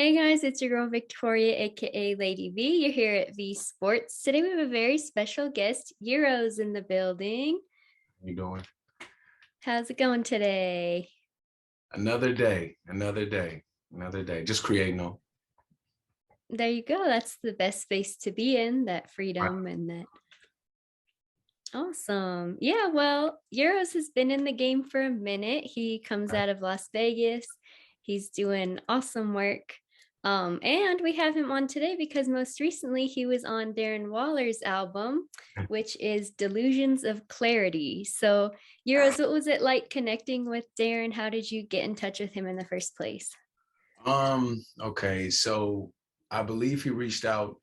Hey guys, it's your girl Victoria, aka Lady V. You're here at V Sports. Today we have a very special guest, Euroz, in the building. How you doing? How's it going today? Another day, another day, another day. Just creating them. There you go. That's the best space to be in, that Right. freedom and that. Awesome. Yeah, well, Euros has been in the game for a minute. He comes out of Las Vegas. He's doing awesome work. And we have him on today because most recently he was on Darren Waller's album, which is Delusions of Clarity. So, Euros, what was it like connecting with Darren? How did you get in touch with him in the first place? Okay, so I believe he reached out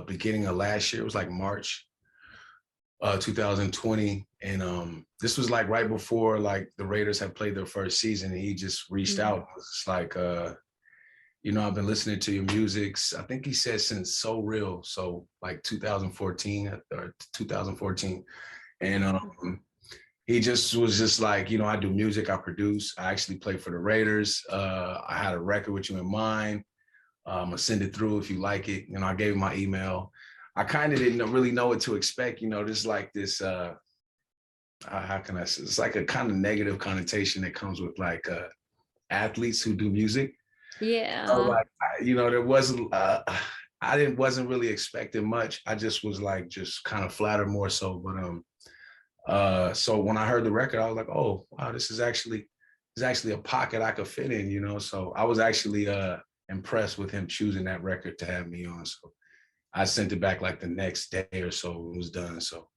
beginning of last year. It was like March 2020. And this was like right before like the Raiders had played their first season, and he just reached Mm. out. It was like I've been listening to your music. I think he said since So Real, so like 2014 or 2014. And Oh, he just was just like, I do music, I produce, I actually play for the Raiders. I had a record with you in mind. I'll send it through if you like it. I gave him my email. I kind of didn't really know what to expect, just like this, how can I say, it's like a kind of negative connotation that comes with like athletes who do music. So yeah. like, there wasn't, wasn't really expecting much. I just was like, just kind of flattered more so. But so when I heard the record, I was like, oh wow, this is actually a pocket I could fit in. So I was actually impressed with him choosing that record to have me on. So I sent it back like the next day or so it was done. So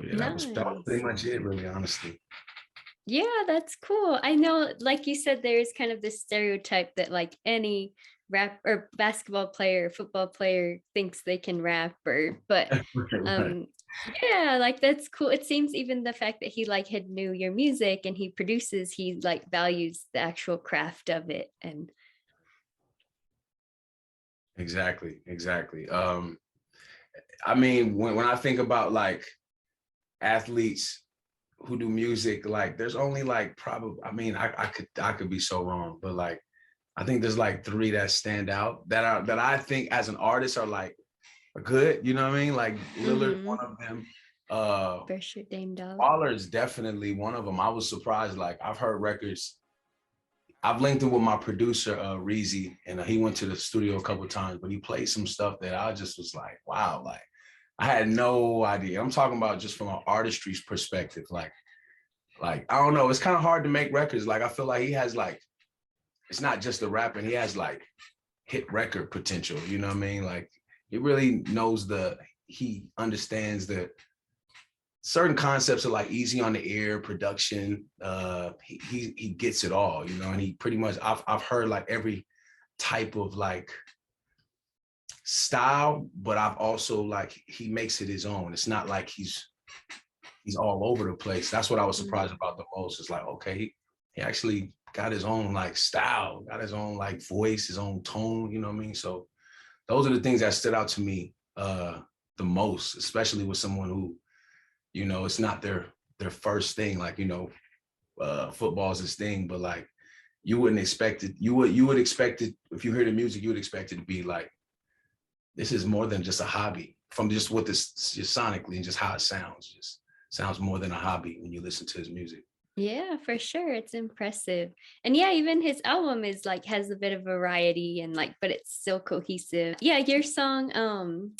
yeah, that was pretty Nice. much it, really, honestly. Yeah, that's cool. I know, like you said, there's kind of this stereotype that like any rap or basketball player, football player thinks they can rap but Right. um yeah, like that's cool. It seems even the fact that he like had knew your music and he produces, he like values the actual craft of it. And Exactly. I mean, when I think about like athletes who do music, like there's only like probably, I mean, I could be so wrong, but like I think there's like three that stand out that I think as an artist are good. You know what I mean? Like Lillard's mm-hmm, one of them. Uh for sure, Dame Dog. Waller is definitely one of them. I was surprised. Like I've heard records. I've linked in with my producer, Reezy, and he went to the studio a couple of times, but he played some stuff that I just was like, wow, like I had no idea. I'm talking about just from an artistry perspective. Like I don't know, it's kind of hard to make records. Like I feel like he has like, it's not just the rapping, he has like hit record potential. You know what I mean? Like he really knows he understands the certain concepts are like easy on the ear production. He gets it all, and he pretty much I've heard like every type of like style, but I've also like he makes it his own. It's not like he's all over the place. That's what I was Mm. surprised about the most. It's like, okay, he actually got his own like style, got his own like voice, his own tone, you know what I mean? So those are the things that stood out to me the most, especially with someone who, it's not their first thing. Like, football is his thing, but like you wouldn't expect it. You would expect it if you hear the music, you would expect it to be like, this is more than just a hobby from just what this just sonically and just how it sounds. Just sounds more than a hobby when you listen to his music. Yeah, for sure. It's impressive. And yeah, even his album is like has a bit of variety and like, but it's still cohesive. Yeah, your song,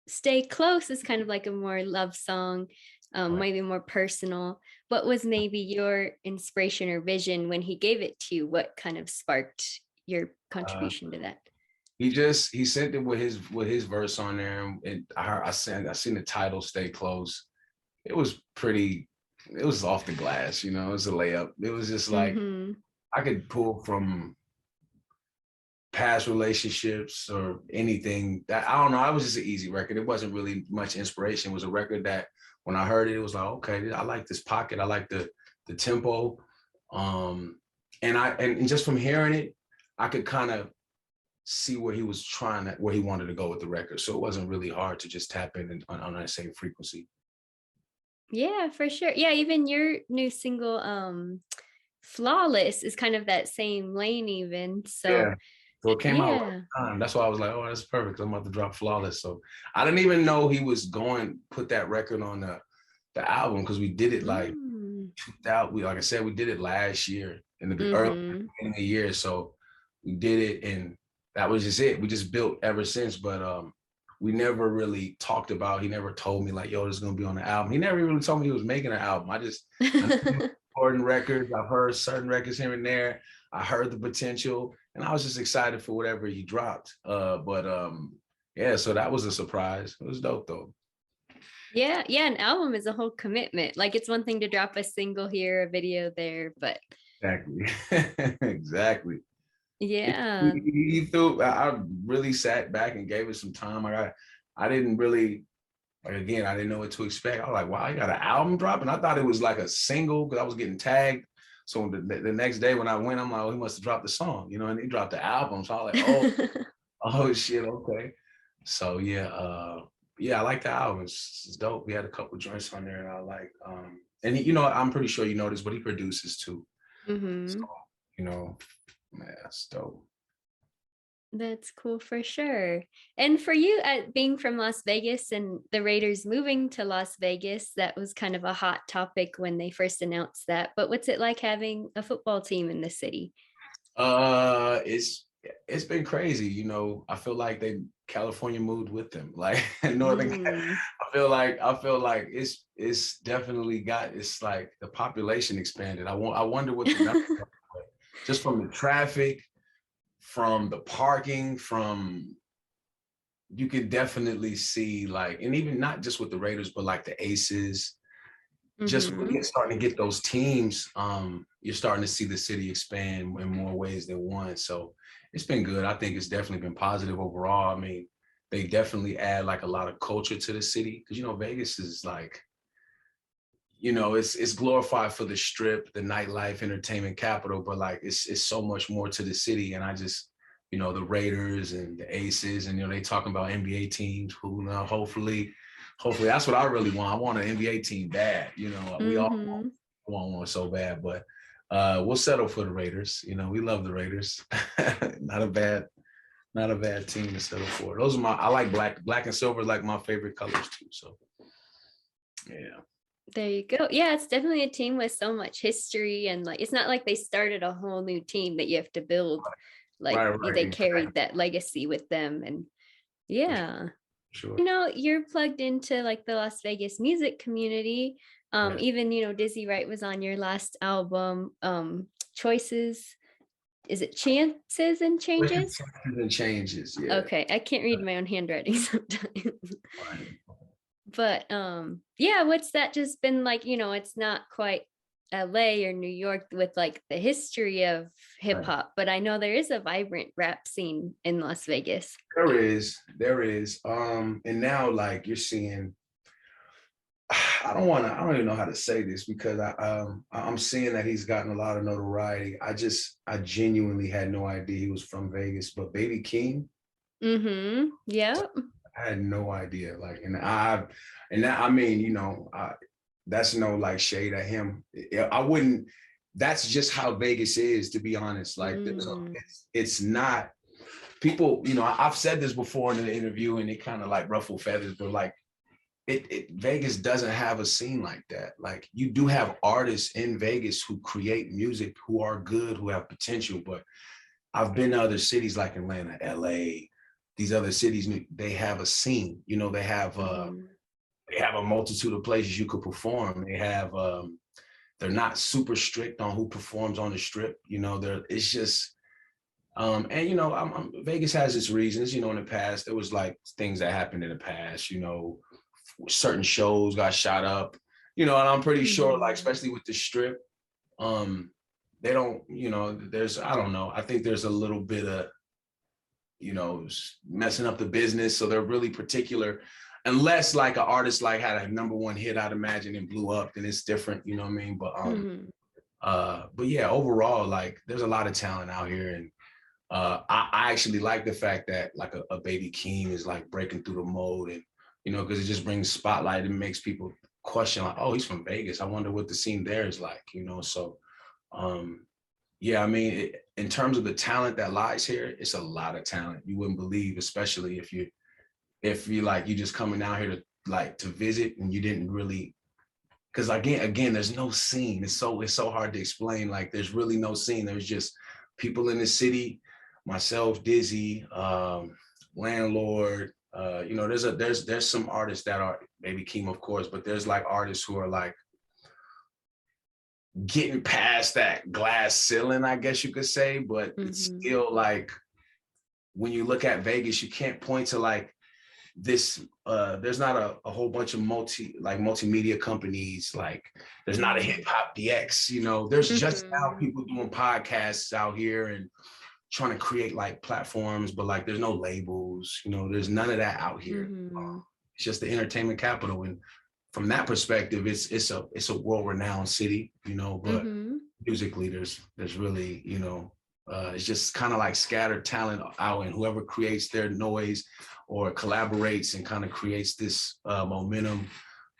Stay Close is kind of like a more love song, Right. maybe more personal. What was maybe your inspiration or vision when he gave it to you? What kind of sparked your Uh, contribution to that? he sent it with his verse on there, and I seen the title "Stay Close." It was pretty. It was off the glass, It was a layup. It was just like Mm-hmm. I could pull from past relationships or anything that I don't know. It was just an easy record. It wasn't really much inspiration. It was a record that when I heard it, it was like, okay, I like this pocket. I like the tempo. Um, and just from hearing it, I could kind of see where he was where he wanted to go with the record. So it wasn't really hard to just tap in on that same frequency. Yeah, for sure. Yeah, even your new single, Flawless is kind of that same lane even. So Yeah. So it came out Yeah. right on time. That's why I was like, oh, that's perfect. I'm about to drop Flawless. So I didn't even know he was going put that record on the album because we did it like Mm. 2000. Like I said, we did it last year in the early Mm-hmm. beginning of the year. So we did it, and that was just it. We just built ever since. But we never really talked about. He never told me like, yo, this is gonna be on the album. He never really told me he was making an album. I knew he was recording records. I've heard certain records here and there. I heard the potential, and I was just excited for whatever he dropped. But yeah, so that was a surprise. It was dope though. Yeah, yeah, an album is a whole commitment. Like it's one thing to drop a single here, a video there, but Exactly. Exactly. yeah. He threw. I really sat back and gave it some time. I didn't really like. Again, I didn't know what to expect. I was like, wow, you got an album dropping. I thought it was like a single because I was getting tagged. So the next day when I went, I'm like, oh, he must have dropped the song, and he dropped the album. So I was like, oh shit, okay. So yeah, I like the album. It's dope. We had a couple joints on there, and I like. And I'm pretty sure you know this, but he produces too. So Hmm. you know, man, that's dope. That's cool for sure. And for you, at being from Las Vegas and the Raiders moving to Las Vegas, that was kind of a hot topic when they first announced that. But what's it like having a football team in the city? It's been crazy. I feel like California moved with them. Like Northern, Mm. I feel like it's definitely it's like the population expanded. I wonder what the number just from the traffic, from the parking, from you could definitely see like, and even not just with the Raiders, but like the Aces, just when Hmm. you're starting to get those teams, you're starting to see the city expand in more ways than one. So it's been good. I think it's definitely been positive overall. I mean, they definitely add like a lot of culture to the city because Vegas is like, it's glorified for the strip, the nightlife, entertainment capital, but like it's so much more to the city. And I just, the Raiders and the Aces, and they talking about NBA teams who hopefully that's what I really want. I want an NBA team bad. We all Hmm. want one so bad, but we'll settle for the Raiders. We love the Raiders. Not a bad team to settle for. I like black and silver, like my favorite colors too. So yeah. There you go. Yeah, it's definitely a team with so much history, and like it's not like they started a whole new team that you have to build. Like Right, they exactly. carried that legacy with them, and For yeah. sure. You're plugged into like the Las Vegas music community. Right. Even Dizzy Wright was on your last album. Choices. Is it Chances and Changes? And changes, yeah. Okay, I can't read my own handwriting sometimes. Right. But yeah, what's that just been like? It's not quite LA or New York with like the history of hip Right. hop, but I know there is a vibrant rap scene in Las Vegas. There is. And now like you're seeing, I don't even know how to say this because I'm seeing that he's gotten a lot of notoriety. I genuinely had no idea he was from Vegas, but Baby King, Mm-hmm. Yep. I had no idea. Like, and that, I mean, that's no like shade at him. I wouldn't. That's just how Vegas is, to be honest. Like, Mm. it's not people. I've said this before in an interview, and it kind of like ruffle feathers, but like, Vegas doesn't have a scene like that. Like, you do have artists in Vegas who create music, who are good, who have potential, but I've been to other cities like Atlanta, LA, these other cities. They have a scene. Mm-hmm. They have a multitude of places you could perform. They're not super strict on who performs on the strip. It's just and Vegas has its reasons. In the past there was like things that happened in the past. Certain shows got shot up. And I'm pretty sure, like Mm-hmm. especially with the strip, um, they don't. There's I don't know. I think there's a little bit of messing up the business. So they're really particular. Unless like an artist like had a number one hit, I'd imagine, and blew up, then it's different. You know what I mean? Mm-hmm. But yeah, overall, like there's a lot of talent out here, and I actually like the fact that like a Baby Keem is like breaking through the mold, and because it just brings spotlight and makes people question like, oh, he's from Vegas. I wonder what the scene there is like. So um, Yeah, I mean, in terms of the talent that lies here, it's a lot of talent. You wouldn't believe, especially if you like you just coming out here to visit and you didn't really, because again, there's no scene. It's so hard to explain. Like there's really no scene. There's just people in the city, myself, Dizzy, Landlord. There's some artists that are maybe Keem, of course, but there's like artists who are like getting past that glass ceiling, I guess you could say, but it's still like when you look at Vegas, you can't point to like this there's not a whole bunch of multimedia companies, like there's not a hip hop DX, there's just now people doing podcasts out here and trying to create like platforms, but like there's no labels, there's none of that out here. It's just the entertainment capital, and from that perspective, it's a world-renowned city, but musically there's really, it's just kind of like scattered talent out, and whoever creates their noise or collaborates and kind of creates this momentum,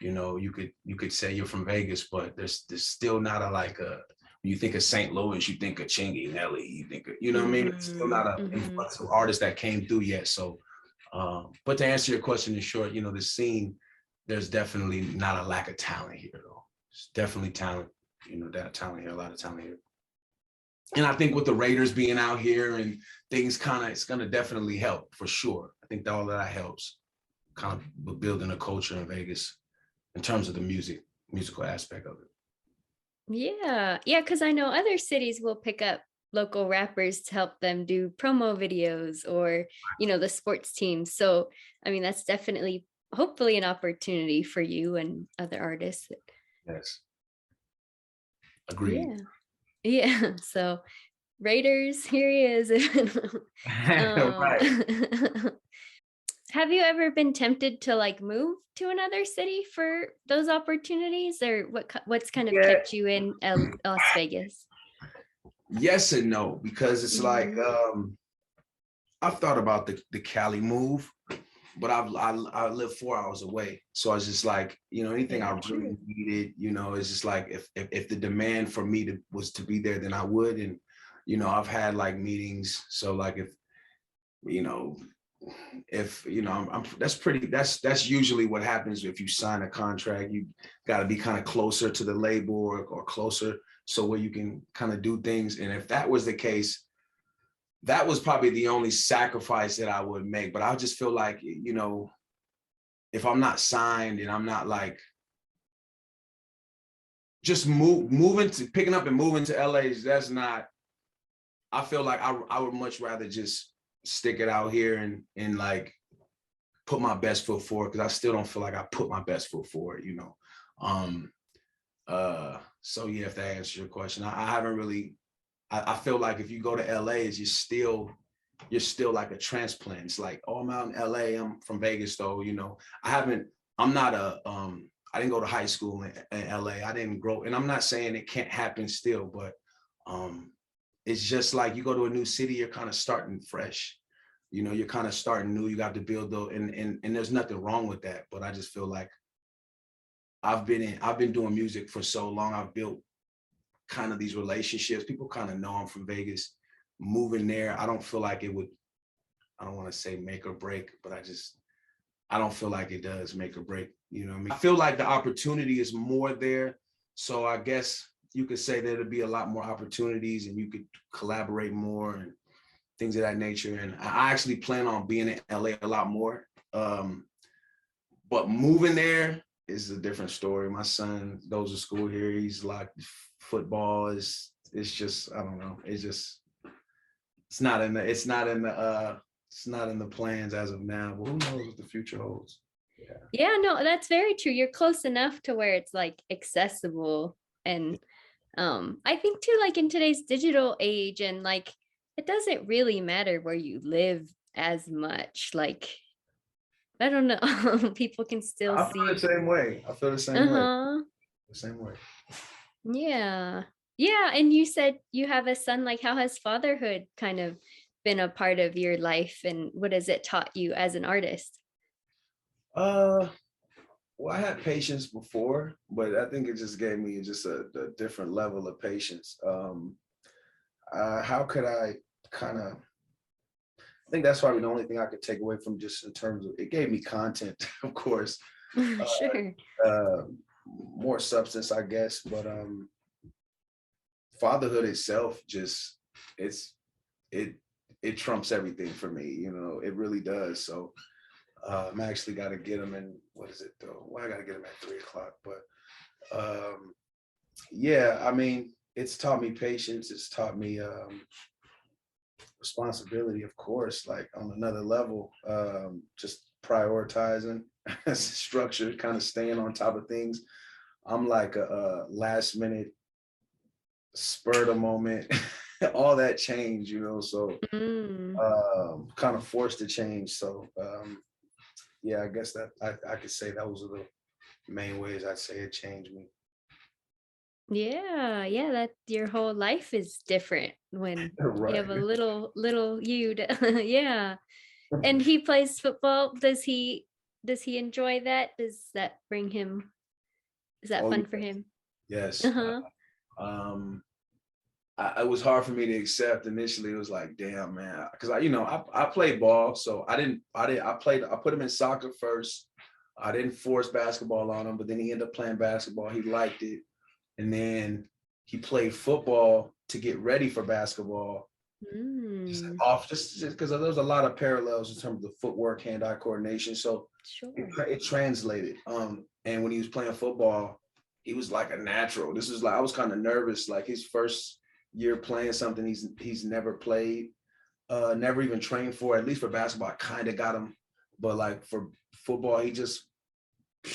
you could say you're from Vegas, but there's still not when you think of St. Louis, you think of Chingy, Nelly, you think of, what I mean? It's still not an influx of artists that came through yet. So, but to answer your question in short, the scene, there's definitely not a lack of talent here though. It's definitely talent, that talent here, a lot of talent here. And I think with the Raiders being out here and things it's going to definitely help for sure. I think all of that helps kind of building a culture in Vegas in terms of the musical aspect of it. Yeah. Yeah. Cause I know other cities will pick up local rappers to help them do promo videos or, the sports teams. So, I mean, that's definitely hopefully an opportunity for you and other artists. Yes. Agreed. Yeah. Yeah. So Raiders, here he is. Right. Have you ever been tempted to like move to another city for those opportunities, or what's kind of Yeah. kept you in Las Vegas? Yes and no, because it's like I've thought about the Cali move, but I live 4 hours away, so I was just like, anything I really needed, it's just like if the demand for me was to be there, then I would, and I've had like meetings, so like that's usually what happens if you sign a contract. You got to be kind of closer to the label or closer, so where you can kind of do things. And if that was the case, that was probably the only sacrifice that I would make. But I just feel like, if I'm not signed and I'm not like just picking up and moving to LA, that's not, I feel like I would much rather just stick it out here and like put my best foot forward, because I still don't feel like I put my best foot forward, So yeah, if that answers your question, I haven't really, I feel like if you go to LA, you're still like a transplant. It's like, oh, I'm out in LA, I'm from Vegas though, I didn't go to high school in LA. I didn't grow, and I'm not saying it can't happen still, but it's just like you go to a new city, you're kind of starting fresh. You're kind of starting new. You got to build and there's nothing wrong with that. But I just feel like I've been doing music for so long. I've built kind of these relationships. People kind of know I'm from Vegas. Moving there, I don't feel like it would, I don't want to say make or break, but I don't feel like it does make or break. You know what I mean? I feel like the opportunity is more there. So I guess you could say there'd be a lot more opportunities and you could collaborate more and things of that nature. And I actually plan on being in LA a lot more. But moving there is a different story. My son goes to school here. He's like, football it's just, I don't know. It's not in the plans as of now, but who knows what the future holds. Yeah, no, that's very true. You're close enough to where it's like accessible. And I think too, like in today's digital age, and like it doesn't really matter where you live as much. Like, I don't know, people can still I feel see. the same way. I feel the same way. Uh-huh. The same way. Yeah. Yeah. And you said you have a son. Like, how has fatherhood kind of been a part of your life, and what has it taught you as an artist? Well, I had patience before, but I think it just gave me just a different level of patience. How could I kind of? I think that's probably the only thing I could take away from, just in terms of, it gave me content, of course, Sure. uh, more substance, I guess. But fatherhood itself, just it's it it trumps everything for me. It really does. So I'm actually got to get them in. What is it though? Well, I got to get them at 3 o'clock. But yeah, I mean, it's taught me patience. It's taught me responsibility, of course, like on another level. Just prioritizing, structure, kind of staying on top of things. I'm like a last minute spur of the moment, all that change, so Mm. kind of forced to change. So yeah, I guess that I could say those are the main ways I'd say it changed me. Yeah, yeah, that your whole life is different when you Right. have a little you to, yeah. And he plays football. Does he enjoy that? Does that bring him is that Oh fun for him? yes. Uh-huh. Um, it was hard for me to accept initially. It was like, damn, man, because I played ball, so I put him in soccer first. I didn't force basketball on him, but then he ended up playing basketball. He liked it, and then he played football to get ready for basketball. Just Mm, off, just because there was a lot of parallels in terms of the footwork, hand-eye coordination. So sure. it translated. And when he was playing football, he was like a natural. This was like, I was kind of nervous, like his first year playing something he's never played, never even trained for. At least for basketball, I kind of got him, but like for football, he just, I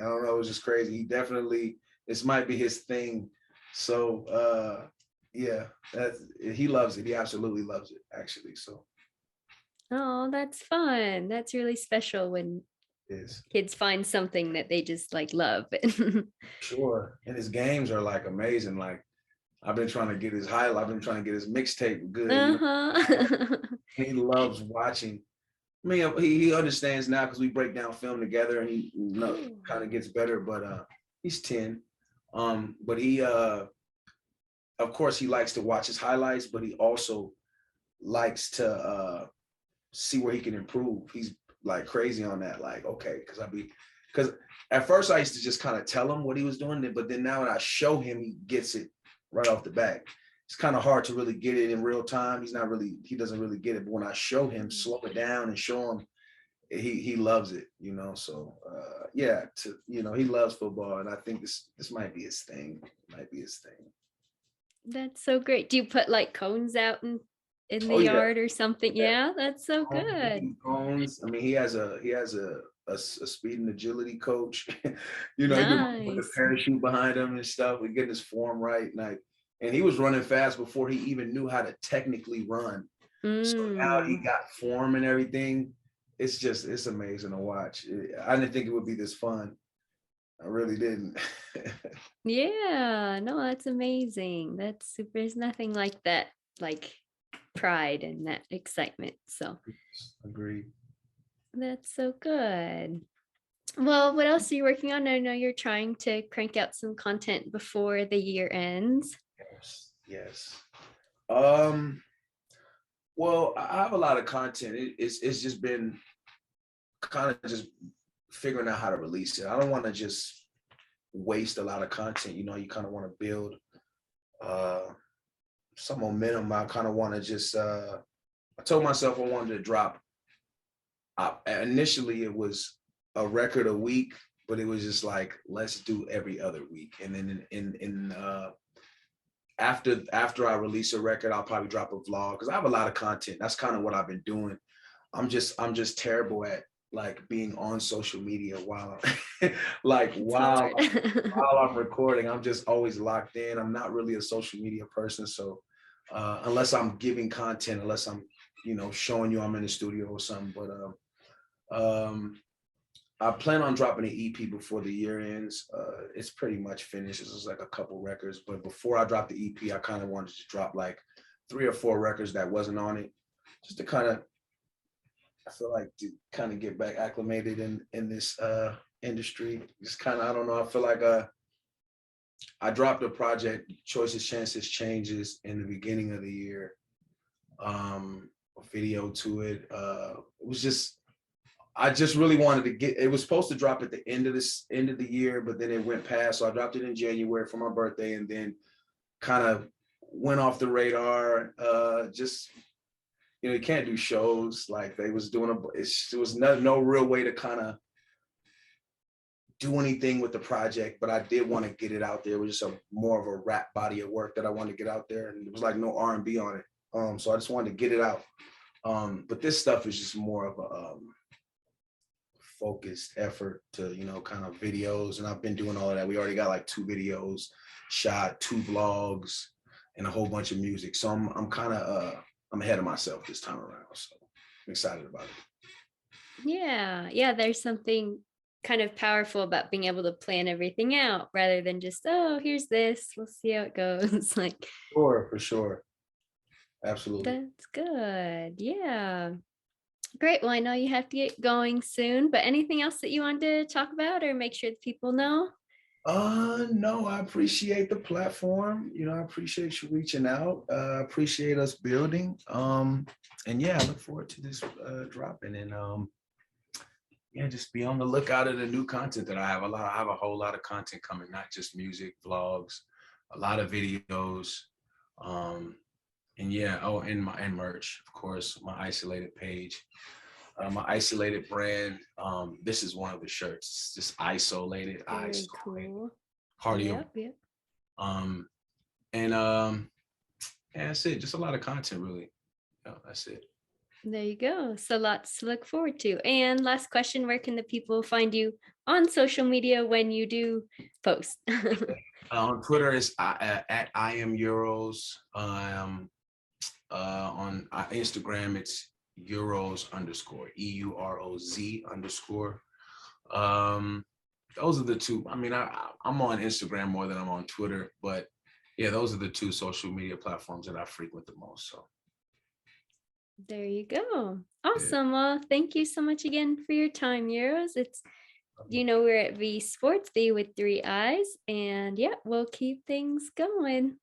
don't know, it was just crazy. He definitely, this might be his thing. So yeah, he loves it. He absolutely loves it, actually. So Oh, that's fun. That's really special when it is. kids find something that they just like love. Sure. And his games are like amazing. Like I've been trying to get his highlight. I've been trying to get his mixtape good. Uh-huh. He loves watching. I mean, he understands now because we break down film together, and he Cool. kind of gets better. But he's 10. But he of course he likes to watch his highlights, but he also likes to see where he can improve. He's like crazy on that. Like, okay, because at first I used to just kind of tell him what he was doing, but then now when I show him, he gets it right off the bat. It's kind of hard to really get it in real time. He doesn't really get it. But when I show him, slow it down and show him, he loves it, So yeah, he loves football, and I think this might be his thing. Might be his thing. That's so great. Do you put like cones out in the Oh yeah, yard or something? yeah. Yeah, that's so good. Cones. I mean, he has a speed and agility coach. He been put the Nice. parachute behind him and stuff. We get his form right, and he was running fast before he even knew how to technically run. So now he Mm. got form and everything. It's amazing to watch. I didn't think it would be this fun. I really didn't. Yeah, no, that's amazing. That's super. There's nothing like that, like pride and that excitement. So Agreed. that's so good. Well, what else are you working on? I know you're trying to crank out some content before the year ends. Yes. Yes. Um. Well, I have a lot of content. It's just been kind of just figuring out how to release it. I don't want to just waste a lot of content. You kind of want to build uh, some momentum. I kind of want to just. I told myself I wanted to drop. Initially, it was a record a week, but it was just like, let's do every other week, and then after I release a record, I'll probably drop a vlog because I have a lot of content. That's kind of what I've been doing. I'm just terrible at like being on social media while like It's hard. while I'm recording. I'm just always locked in. I'm not really a social media person. So unless I'm giving content, unless I'm showing you I'm in the studio or something. But I plan on dropping an EP before the year ends. It's pretty much finished. It's just like a couple records. But before I drop the EP, I kind of wanted to drop like 3 or 4 records that wasn't on it, just to kind of, I feel like, to kind of get back acclimated in this industry. Just kind of, I don't know. I feel like I dropped a project, Choices, Chances, Changes, in the beginning of the year. A video to it. It was just, I just really wanted to get, it was supposed to drop at the end of the year, but then it went past. So I dropped it in January for my birthday, and then kind of went off the radar. Just, you know, you can't do shows like they was doing. It was no real way to kind of do anything with the project, but I did want to get it out there. It was just more of a rap body of work that I wanted to get out there, and it was like no R&B on it. So I just wanted to get it out. But this stuff is just more of a focused effort to, you know, kind of videos, and I've been doing all of that. We already got like 2 videos shot, 2 vlogs, and a whole bunch of music. So I'm kind of I'm ahead of myself this time around. So I'm excited about it. Yeah, there's something kind of powerful about being able to plan everything out rather than just, oh, here's this, we'll see how it goes. Like, Sure, for sure. Absolutely. that's good. Yeah. Great. Well, I know you have to get going soon, but anything else that you wanted to talk about or make sure that people know? No, I appreciate the platform. You know, I appreciate you reaching out. Appreciate us building. And yeah, I look forward to this dropping, and yeah, just be on the lookout of the new content that I have. I have a whole lot of content coming, not just music, vlogs, a lot of videos. And yeah, and merch, of course, my isolated page. My isolated brand. This is one of the shirts. It's just isolated, Very cool. cardio. Yep. And yeah, that's it. Just a lot of content, really. Yeah, that's it. There you go. So lots to look forward to. And last question, where can the people find you on social media when you do post? On Twitter, it's at I am Euroz. On Instagram, it's Euroz _ EUROZ _. Those are the 2. I mean, I'm on Instagram more than I'm on Twitter, but yeah, those are the 2 social media platforms that I frequent the most. So There you go. Awesome. yeah. Well, thank you so much again for your time, Euros. It's, we're at V Sports, V with 3 eyes, and yeah, we'll keep things going.